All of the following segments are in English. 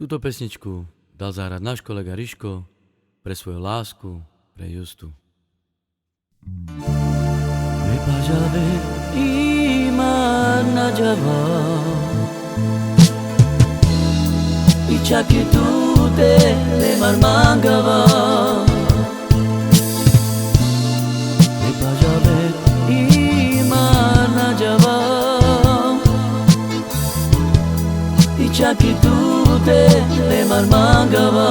Túto pesničku dal zahrať náš kolega Riško pre svoju lásku, pre Justu. Bebajabe iman na java Ichaki tute le marmangava Bebajabe iman na java Ichaki tute le marmangava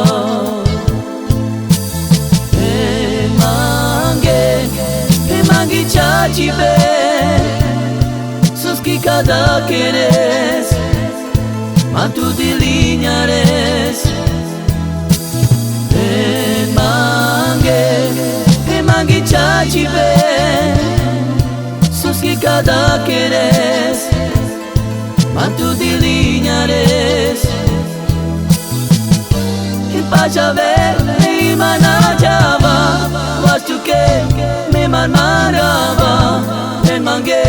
Mangi chachi be Suski cada quieres Mantu di liñares Mangi chachi be Suski cada quieres Mantu di liñares Y pacha ver y manajaba Was tu que me marmaraba El mangue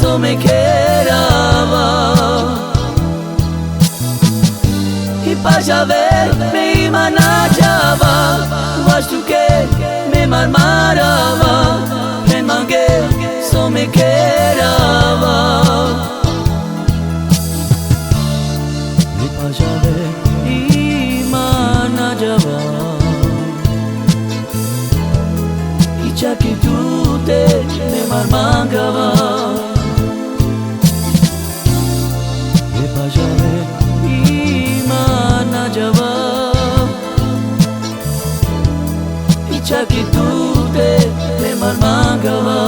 so me quedaba Y para ver me manachaba Was tu que me marmaraba El mangue so me quedaba Y para ver y manachaba Chaki tute me marmangava Bebajabe imana java Chaki tute me marmangava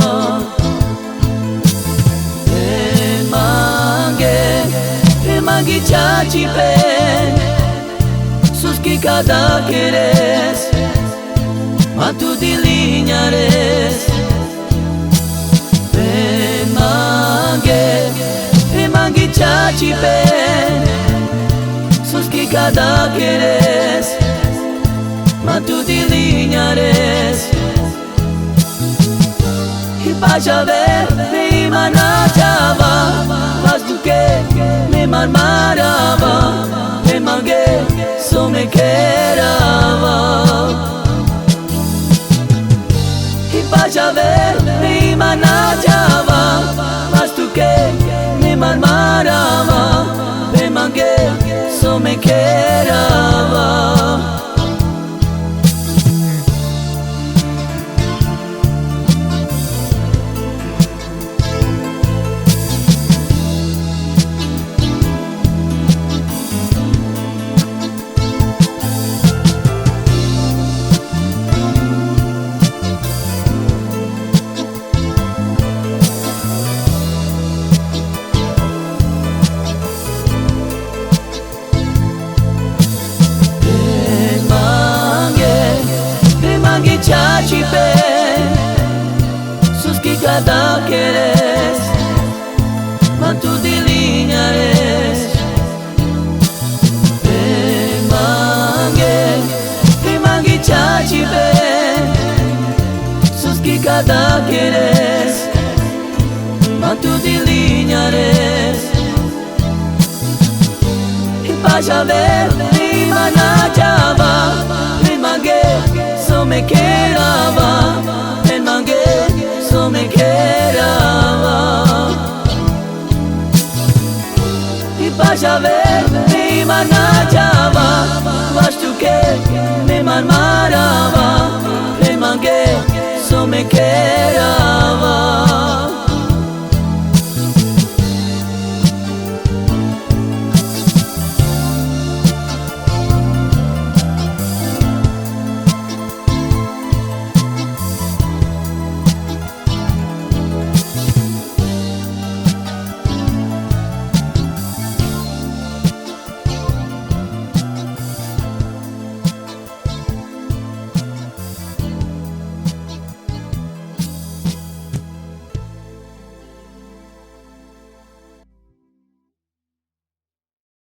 Mangi chachi pe Suski cada quieres Mantu di liñares Mangi chachi pe Suski cada quieres Mantu di liñares Y para ver me manachaba Mas tu que me marmaraba El mangue so me quedaba Para ver me manachaba Mas tu que me marmaraba El mangue so me quedaba Chachi pe Suski cada quieres Mantu di liñares Mangi chachi pe Suski cada quieres Mantu di liñares Y para ver mi manachaba El mangue so me quedaba El mangue so me quedaba Y para ver